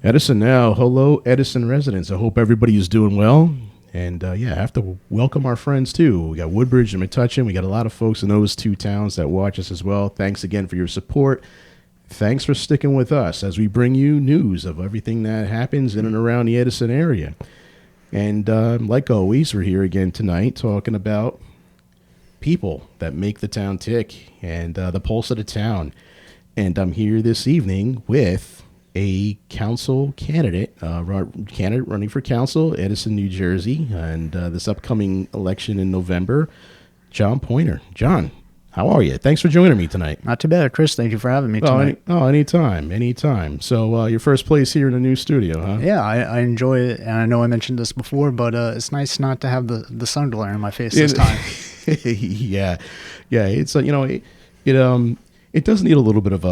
Edison Now. Hello, Edison residents. I hope everybody is doing well. And I have to welcome our friends too. We got Woodbridge and Metuchen. We got a lot of folks in those two towns that watch us as well. Thanks again for your support. Thanks for sticking with us as we bring you news of everything that happens in and around the Edison area. And like always, we're here again tonight talking about people that make the town tick and the pulse of the town. And I'm here this evening with a council candidate, running for council, Edison, New Jersey, and this upcoming election in November, John Poyner. John, how are you? Thanks for joining me tonight. Not too bad, Chris. Thank you for having me tonight. Anytime. So your first place here in the new studio, huh? Yeah, I enjoy it, and I know I mentioned this before, but it's nice not to have the sun glare in my face this time. yeah. It's it does need a little bit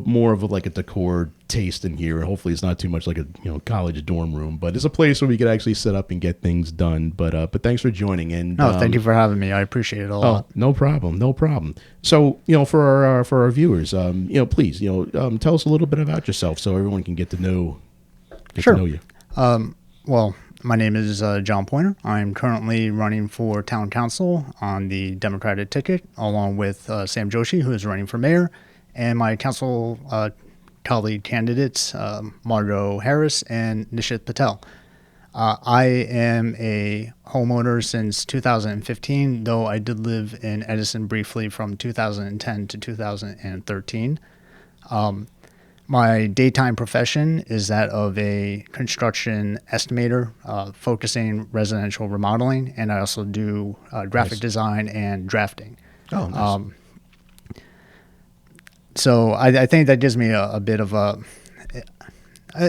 more of a decor taste in here. Hopefully, it's not too much like a college dorm room, but it's a place where we could actually set up and get things done. But thanks for joining. And thank you for having me. I appreciate it a lot. No problem. So for our viewers, please tell us a little bit about yourself so everyone can get to know you. Well, my name is John Poyner. I'm currently running for town council on the Democratic ticket, along with Sam Joshi, who is running for mayor, and my council colleague candidates, Margot Harris and Nishit Patel. I am a homeowner since 2015, though I did live in Edison briefly from 2010 to 2013. My daytime profession is that of a construction estimator, focusing residential remodeling, and I also do graphic design and drafting. Oh, nice. So I think that gives me a bit of a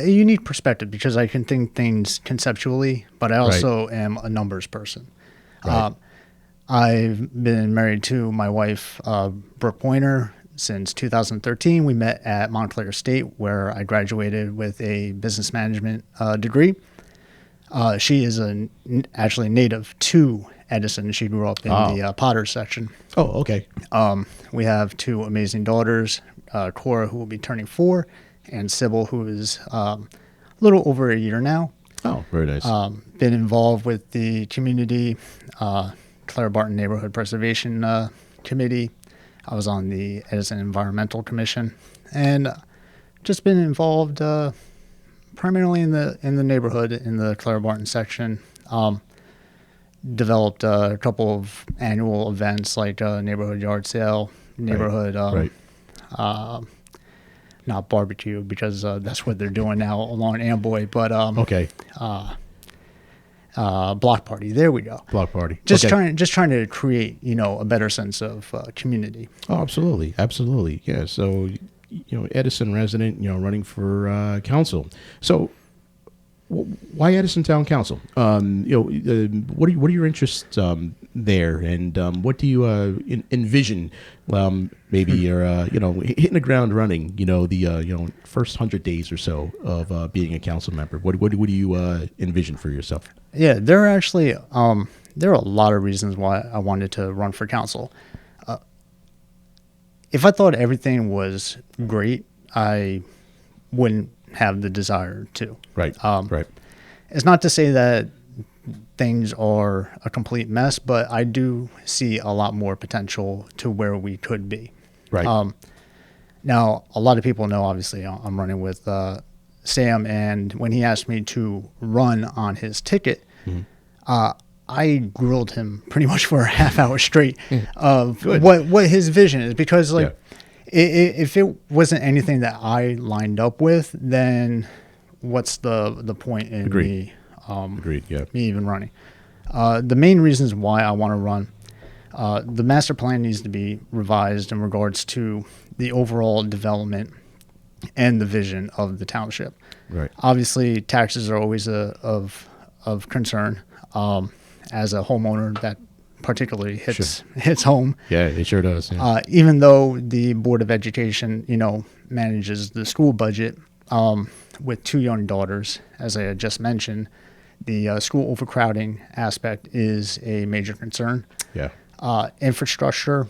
unique perspective because I can think things conceptually, but I also am a numbers person. Right. I've been married to my wife, Brooke Poyner, since 2013. We met at Montclair State, where I graduated with a business management degree. She is actually native to Edison. She grew up in the Potter section. Oh, okay. We have two amazing daughters, Cora, who will be turning 4, and Sybil, who is a little over a year now. Oh, very nice. Been involved with the community, Clara Barton Neighborhood Preservation Committee. I was on the Edison Environmental Commission, and just been involved primarily in the neighborhood, in the Clara Barton section. Developed a couple of annual events like neighborhood yard sale, neighborhood not barbecue because that's what they're doing now along Amboy, but block party. There we go. Block party. Just trying to create a better sense of community. Oh, absolutely. Yeah. So Edison resident, running for council. So why Edison Town Council? What are your interests there, and what do you envision? Maybe you're hitting the ground running. The first 100 days or so of being a council member. What do you envision for yourself? Yeah, there are actually there are a lot of reasons why I wanted to run for council. If I thought everything was great, I wouldn't have the desire to. Right. It's not to say that things are a complete mess, but I do see a lot more potential to where we could be. Right. Now, a lot of people know, obviously, I'm running with Sam, and when he asked me to run on his ticket, I grilled him pretty much for a half hour straight of what his vision is, because if it wasn't anything that I lined up with, then what's the point in me even running? The main reasons why I want to run, the master plan needs to be revised in regards to the overall development and the vision of the township. Right. Obviously, taxes are always of concern. As a homeowner, that particularly hits home. Yeah, it sure does. Yeah. Even though the Board of Education, manages the school budget, with 2 young daughters, as I had just mentioned, the school overcrowding aspect is a major concern. Yeah. Infrastructure,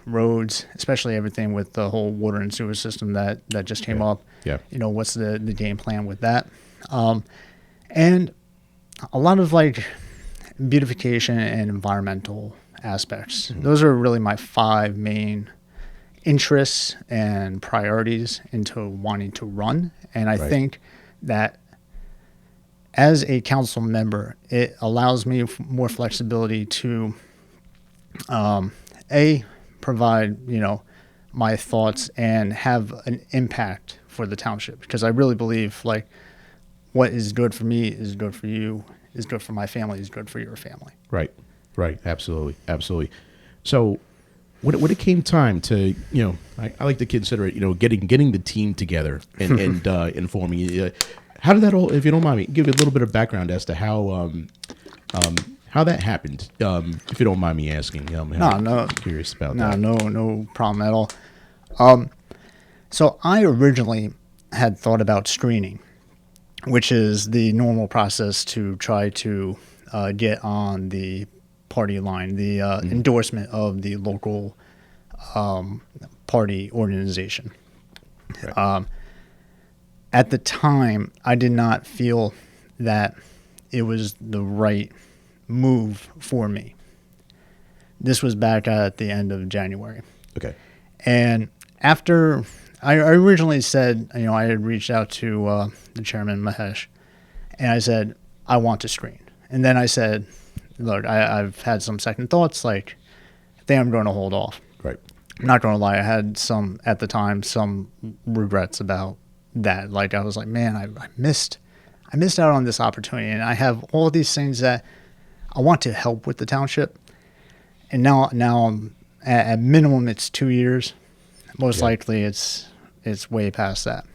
roads, especially everything with the whole water and sewer system that just came up. Yeah. What's the game plan with that? And a lot of like beautification and environmental aspects. Those are really my 5 main interests and priorities into wanting to run. And I think that as a council member, it allows me more flexibility to, provide, my thoughts and have an impact for the township. Because I really believe like what is good for me is good for you, is good for my family, is good for your family. Right. Absolutely. So when it came time to, I like to consider it, getting the team together and informing. How did that all, if you don't mind me, give a little bit of background as to how that happened, if you don't mind me asking. No. Curious about that. No problem at all. So I originally had thought about screening, which is the normal process to try to get on the party line, the endorsement of the local party organization. Right. At the time, I did not feel that it was the right move for me. This was back at the end of January. Okay. And after I originally said, I had reached out to the chairman, Mahesh, and I said, I want to screen. And then I said, look, I've had some second thoughts. Like, I think I'm going to hold off. Right. I'm not going to lie. I had at the time, some regrets about that. Like, I was like, man, I missed out on this opportunity. And I have all these things that I want to help with the township. And now I'm at minimum, it's 2 years. Most likely it's way past that.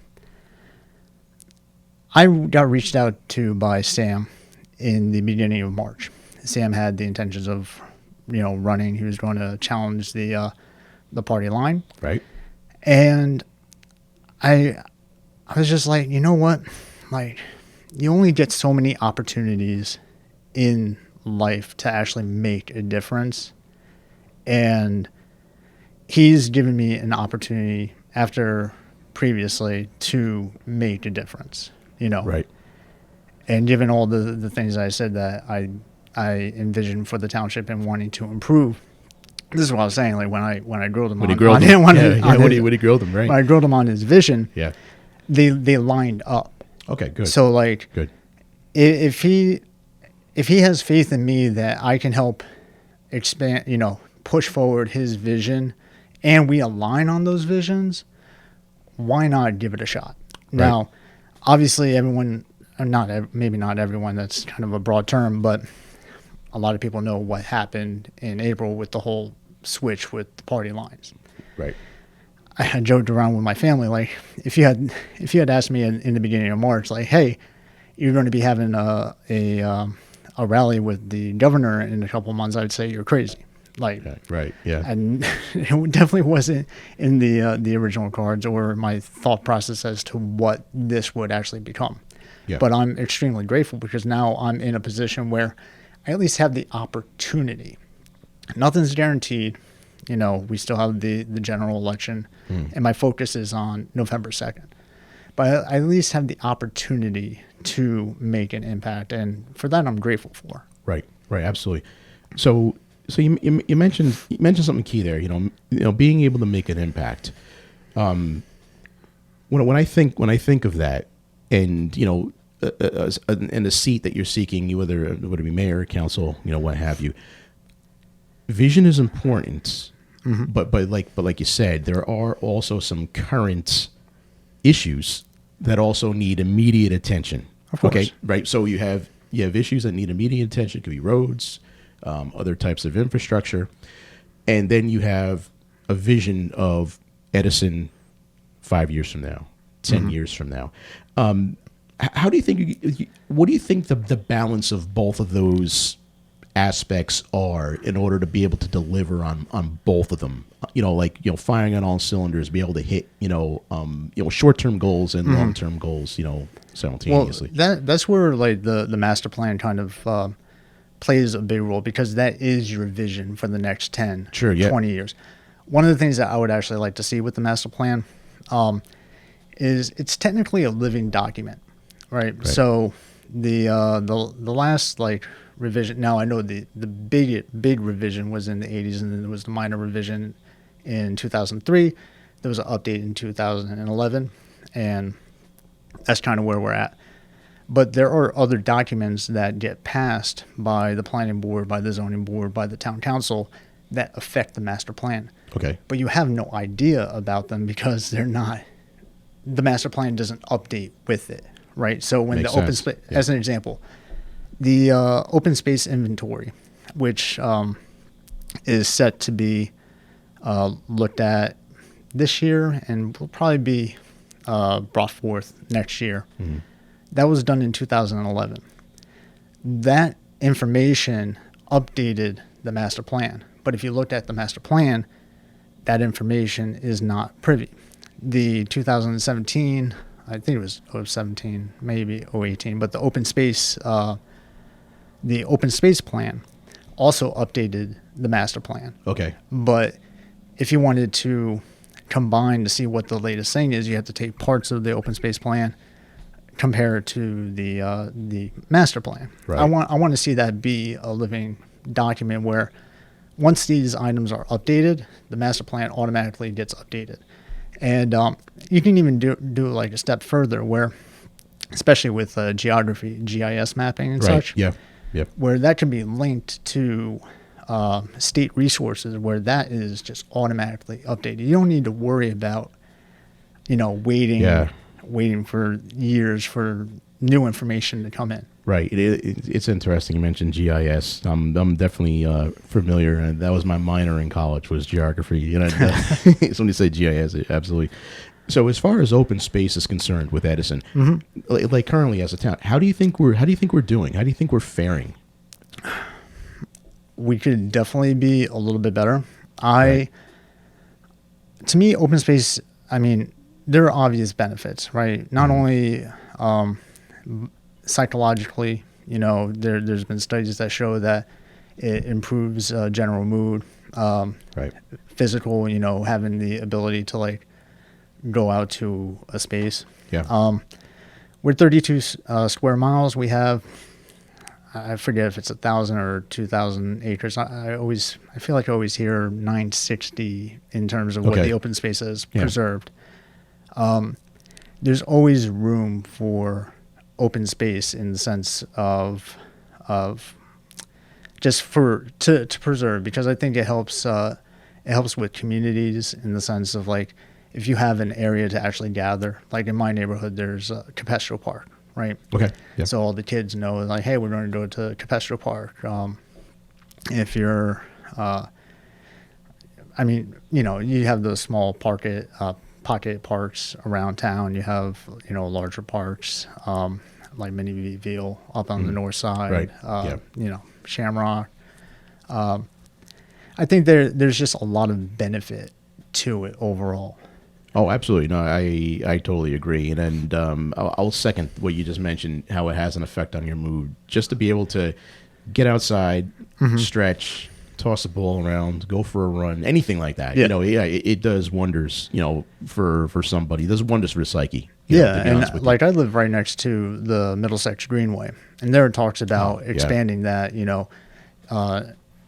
I got reached out to by Sam in the beginning of March. Sam had the intentions of, running. He was going to challenge the party line. Right. And I was just like, you know what? Like, you only get so many opportunities in life to actually make a difference. And he's given me an opportunity after previously to make a difference, Right. And given all the things I said that I envisioned for the township and wanting to improve, this is what I was saying. Like when I grilled him when he grilled him on his vision, they lined up. Okay, good. So like, good. If he has faith in me that I can help expand, push forward his vision, and we align on those visions, why not give it a shot? Right. Now, obviously, everyone, maybe not everyone, that's kind of a broad term, but a lot of people know what happened in April with the whole switch with the party lines. Right. I had joked around with my family, like, if you had asked me in the beginning of March, like, hey, you're going to be having a rally with the governor in a couple of months, I'd say you're crazy. Like, right, yeah. And it definitely wasn't in the original cards or my thought process as to what this would actually become. Yeah. But I'm extremely grateful because now I'm in a position where I at least have the opportunity. Nothing's guaranteed. We still have the general election, and my focus is on November 2nd. But I at least have the opportunity to make an impact, and for that I'm grateful for. Right, absolutely. So you mentioned something key there. Being able to make an impact. When I think of that, and and the seat that you're seeking, whether it be mayor, council, what have you, vision is important. Mm-hmm. But like you said, there are also some current issues that also need immediate attention. Of course. Okay, right. So you have issues that need immediate attention. It could be roads, other types of infrastructure, and then you have a vision of Edison 5 years from now, 10 years from now. How do you think? What do you think the balance of both of those aspects are in order to be able to deliver on both of them? Firing on all cylinders, be able to hit short-term goals and long-term goals, simultaneously. Well, that's where like the master plan kind of plays a big role because that is your vision for the next 10, Sure, yeah. 20 years. One of the things that I would actually like to see with the master plan is it's technically a living document, right? So the last like revision. Now I know the big revision was in the 80s, and then there was the minor revision in 2003. There was an update in 2011, and that's kind of where we're at. But there are other documents that get passed by the planning board, by the zoning board, by the town council that affect the master plan. Okay. But you have no idea about them because they're not. The master plan doesn't update with it, right? So when Makes the open sense. space, Yeah. as an example, the open space inventory, which is set to be looked at this year and will probably be brought forth next year. Mm-hmm. That was done in 2011. That information updated the master plan. But if you looked at the master plan, that information is not privy. The 2017, I think it was 17, maybe 018, but the open space plan also updated the master plan. Okay. But if you wanted to combine to see what the latest thing is, you have to take parts of the open space plan, compare it to the master plan. Right. I want to see that be a living document where once these items are updated, the master plan automatically gets updated. And you can even do like a step further where, especially with geography, GIS mapping and such, Yeah. Yep. where that can be linked to state resources where that is just automatically updated. You don't need to worry about, waiting for years for new information to come in. Right. It's interesting. You mentioned GIS. I'm definitely familiar, and that was my minor in college was geography. So when you say GIS, absolutely. So as far as open space is concerned with Edison, like currently as a town, how do you think we're doing? How do you think we're faring? We could definitely be a little bit better. To me, open space, I mean, there are obvious benefits, right? Not only psychologically, there's been studies that show that it improves general mood, physical, having the ability to like go out to a space. Yeah. We're 32 square miles. We have, I forget if it's 1,000 or 2,000 acres. I feel like I always hear 960 in terms of what the open space is preserved. There's always room for open space in the sense of just to preserve, because I think it helps with communities in the sense of like if you have an area to actually gather, like in my neighborhood there's a Capestro Park, right? Okay. Yep. So all the kids know like, hey, we're going to go to Capestro Park. If you're you have those small pocket parks around town. You have, larger parks, like Miniville up on the north side, Shamrock. I think there's just a lot of benefit to it overall. Oh, absolutely. No, I totally agree. And I'll second what you just mentioned, how it has an effect on your mood. Just to be able to get outside, stretch, toss a ball around, go for a run, anything like that. Yeah. It does wonders, for somebody. It does wonders for the psyche. And like I live right next to the Middlesex Greenway, and there it talks about expanding that,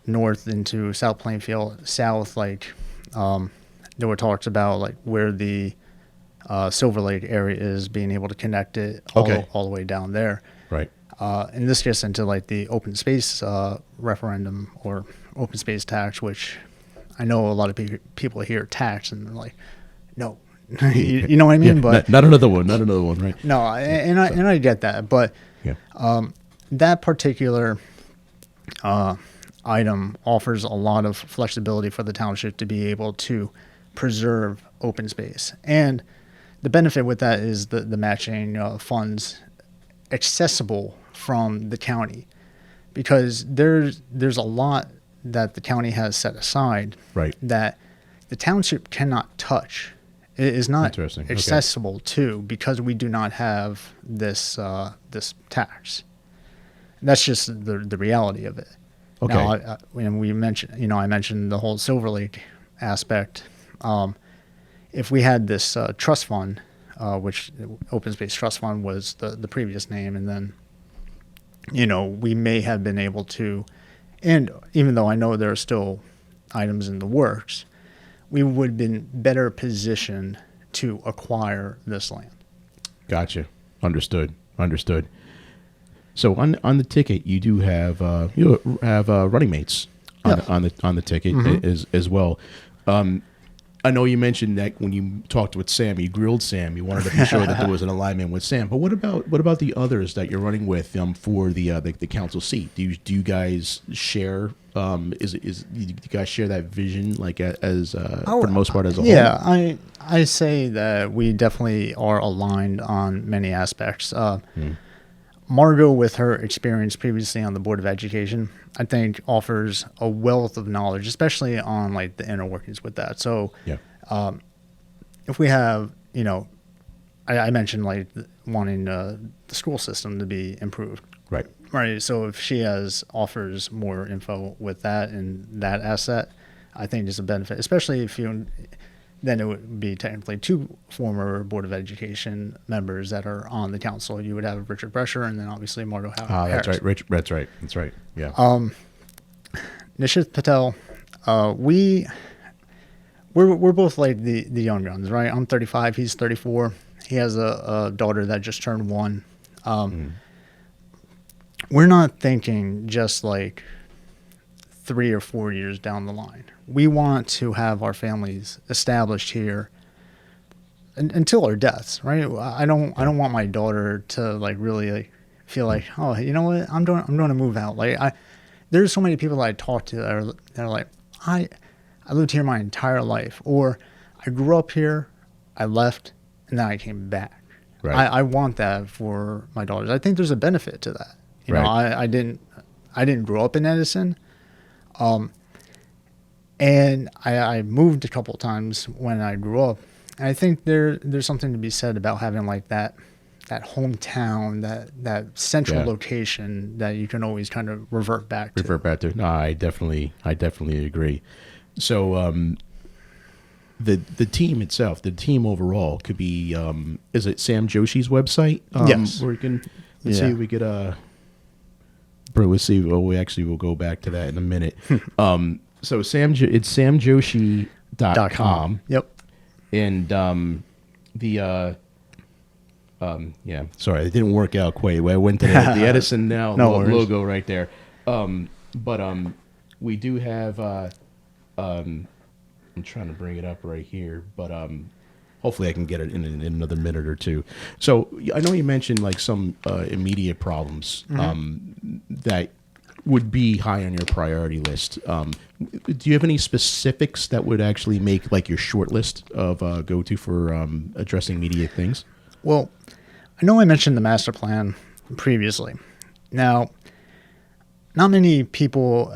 north into South Plainfield, south, like there were talks about like where the Silver Lake area is, being able to connect it all the way down there. Right. And this gets into like the open space referendum or open space tax, which I know a lot of people hear tax and they're like, no, you know what I mean? But not another one, right? No, I get that, but that particular item offers a lot of flexibility for the township to be able to preserve open space, and the benefit with that is the matching funds accessible from the county, because there's a lot that the county has set aside that the township cannot touch. It is not accessible to, because we do not have this tax. That's just the reality of it. Okay. Now, when we mentioned, I mentioned the whole Silver Lake aspect. If we had this trust fund, which Open Space Trust Fund was the previous name, and then, we may have been able to, and even though I know there are still items in the works, we would have been better positioned to acquire this land. Gotcha. Understood. So on the ticket, you do have running mates on the ticket as well. I know you mentioned that when you talked with Sam, you grilled Sam. You wanted to be sure that there was an alignment with Sam. But what about the others that you're running with for the council seat? Do you guys share? Do you guys share that vision for the most part as a whole? Yeah, I say that we definitely are aligned on many aspects. Margot, with her experience previously on the Board of Education, I think offers a wealth of knowledge, especially on the inner workings with that. So, if we have, I mentioned wanting the school system to be improved. Right. So if she offers more info with that and that asset, I think it's a benefit, especially then it would be technically two former Board of Education members that are on the council. You would have Richard Brescher and then obviously Margot Harris. That's right. That's right. Yeah. Nishith Patel, we're both the young guns, right? I'm 35, he's 34. He has a daughter that just turned 1. We're not thinking just 3 or 4 years down the line. We want to have our families established here until our deaths, right? I don't want my daughter to really feel oh, you know what, I'm going to move out. There's so many people that I talk to that are like, I lived here my entire life, or I grew up here, I left, and then I came back. Right. I want that for my daughters. I think there's a benefit to that. I didn't grow up in Edison. And I moved a couple of times when I grew up. And I think there's something to be said about having that hometown, that central location that you can always kind of revert back to. No, I definitely agree. So the team itself, the team overall could be, is it Sam Joshi's website? Yes. Where you can, let's see if we could, let's see. Well, we'll go back to that in a minute. So it's samjoshi.com. Yep. And sorry, it didn't work out quite. I went to the Edison Now logo right there. But we do have. I'm trying to bring it up right here, but hopefully I can get it in another minute or two. So I know you mentioned some immediate problems that would be high on your priority list. Do you have any specifics that would actually make your short list of go-to for addressing immediate things? Well, I know I mentioned the master plan previously. Now, not many people,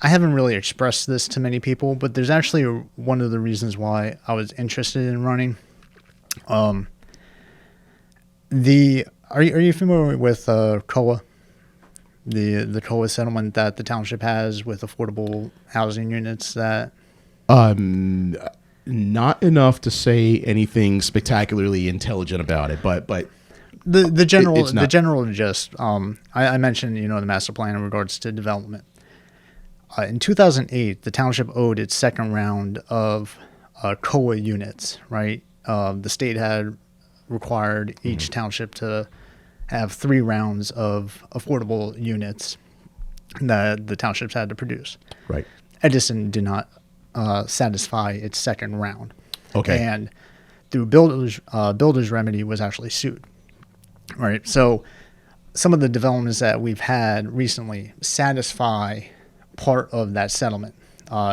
I haven't really expressed this to many people, but there's actually one of the reasons why I was interested in running. Are you familiar with COA? The COA settlement that the township has with affordable housing units that... Not enough to say anything spectacularly intelligent about it, but the general gist. I mentioned the master plan in regards to development. In 2008, the township owed its second round of COA units. Right, the state had required each township to have 3 rounds of affordable units that the townships had to produce. Right. Edison did not satisfy its second round. Okay. And through builder's remedy was actually sued. Right. So some of the developments that we've had recently satisfy part of that settlement.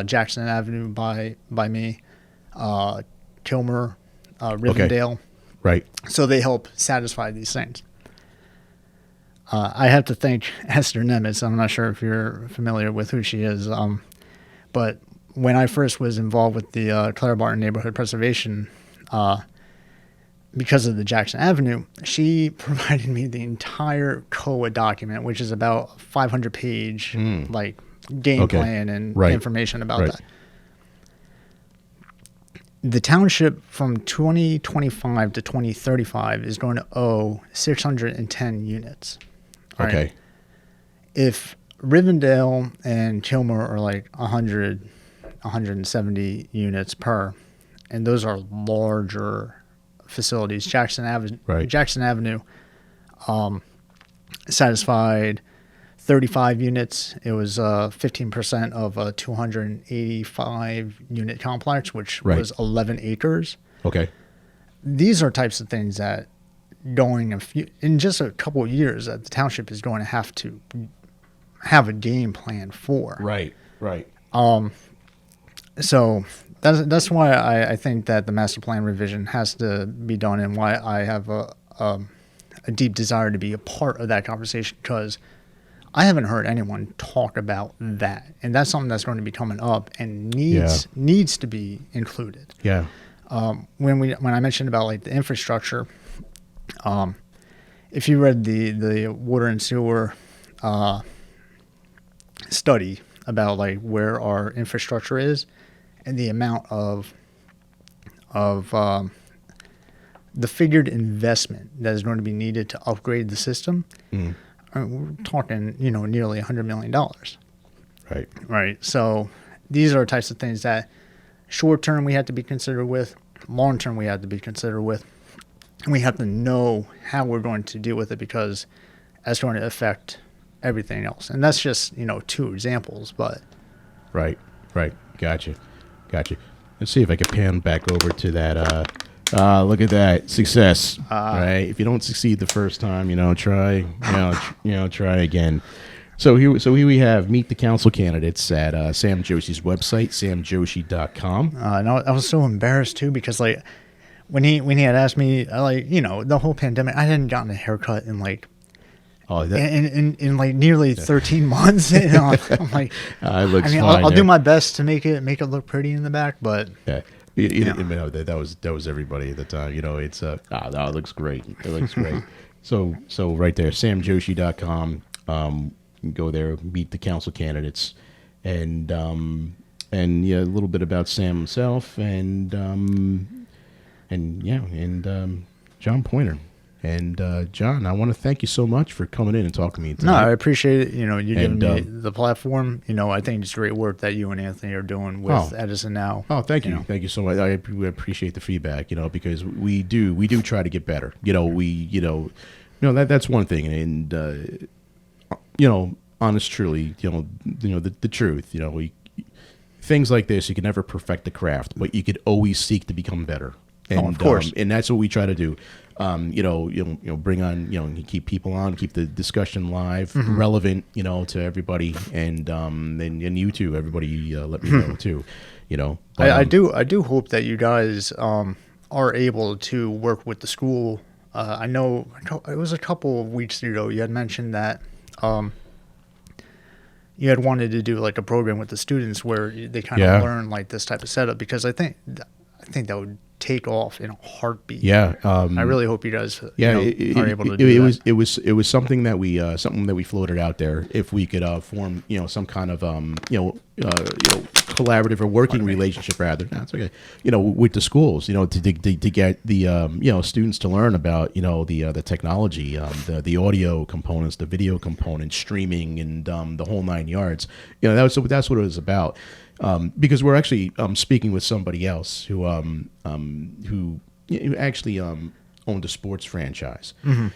Jackson Avenue by me, Kilmer, Rivendell. Okay. Right. So they help satisfy these things. I have to thank Esther Nemitz. I'm not sure if you're familiar with who she is, but when I first was involved with the Clara Barton Neighborhood Preservation, because of the Jackson Avenue, she provided me the entire COA document, which is about 500-page like game plan and information about that. The township from 2025 to 2035 is going to owe 610 units. Right? Okay. If Rivendell and Kilmer are like 100, 170 units per, and those are larger facilities. Jackson Avenue satisfied 35 units. It was 15% of a 285 unit complex, which was 11 acres. Okay. These are types of things that in just a couple of years that the township is going to have a game plan for. Right. So that's why I think that the master plan revision has to be done, and why I have a deep desire to be a part of that conversation, because I haven't heard anyone talk about that, and that's something that's going to be coming up and needs to be included. Yeah. When I mentioned about like the infrastructure, if you read the water and sewer study about like where our infrastructure is and the amount of the figured investment that is going to be needed to upgrade the system, we're talking, nearly $100 million. Right. So these are types of things that short term we have to be considered with, long term we have to be considered with, and we have to know how we're going to deal with it, because that's going to affect everything else. And that's just, 2 examples, but. Right. Gotcha. Let's see if I can pan back over to that. Look at that success. Right. If you don't succeed the first time, try, try again. So here we have meet the council candidates at Sam Joshi's website, samjoshi.com. No, I was so embarrassed too, because like when he had asked me, the whole pandemic, I hadn't gotten a haircut in like. In like nearly 13 months. I'm like, it looks fine. I'll do my best to make it look pretty in the back, but yeah. That was everybody at the time. It's it looks great. It looks great. So right there, samjoshi.com. You can go there, meet the council candidates, and a little bit about Sam himself, and John Poyner. And John, I want to thank you so much for coming in and talking to me tonight. No, I appreciate it. You giving me the platform. I think it's great work that you and Anthony are doing with Edison Now. Oh, thank you. Thank you so much. I appreciate the feedback, because we do try to get better. That's one thing. And, honest, truly, the truth, things like this, you can never perfect the craft, but you could always seek to become better. And, of course. And that's what we try to do. Bring on, keep people on, keep the discussion live, relevant, to everybody, and you too, everybody, let me know too, But, I do hope that you guys are able to work with the school. I know it was a couple of weeks ago you had mentioned that you had wanted to do like a program with the students where they kind of learn like this type of setup, because I think that would take off in a heartbeat. Yeah, I really hope you guys are able to do that. It was something that we floated out there. If we could form some kind of collaborative or working relationship, rather. No, it's okay. With the schools, to get the students to learn about the technology, the audio components, the video components, streaming, and the whole 9 yards. That's what it was about. Because we're actually speaking with somebody else who actually owned a sports franchise, and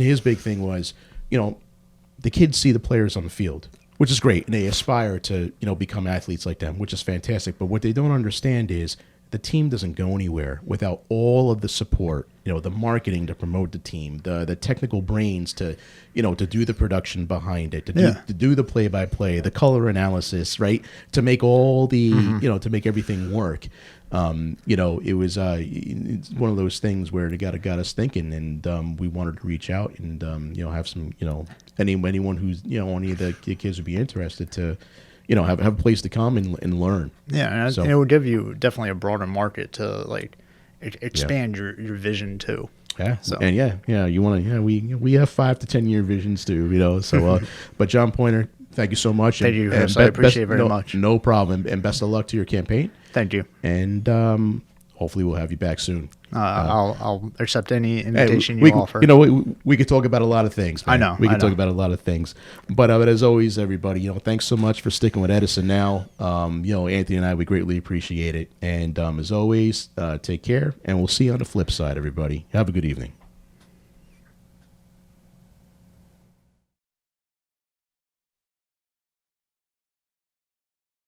his big thing was, the kids see the players on the field, which is great, and they aspire to become athletes like them, which is fantastic. But what they don't understand is the team doesn't go anywhere without all of the support, the marketing to promote the team, the technical brains to do the production behind it, to do the play-by-play, the color analysis, right? To make all the, to make everything work. It was it's one of those things where it got us thinking, and we wanted to reach out and, have some, anyone who's, any of the kids would be interested to, have a place to come and learn. Yeah, and it would give you definitely a broader market to like expand your vision too. Yeah. So. And you want to, we have 5 to 10 year visions too, so, but John Poyner, thank you so much. Thank you, Chris. I appreciate it very much. No problem. And best of luck to your campaign. Thank you. And, hopefully we'll have you back soon. I'll accept any invitation you offer. We could talk about a lot of things, man. I know. We could talk about a lot of things. But as always, everybody, thanks so much for sticking with Edison Now. Anthony and I, we greatly appreciate it. And as always, take care, and we'll see you on the flip side, everybody. Have a good evening.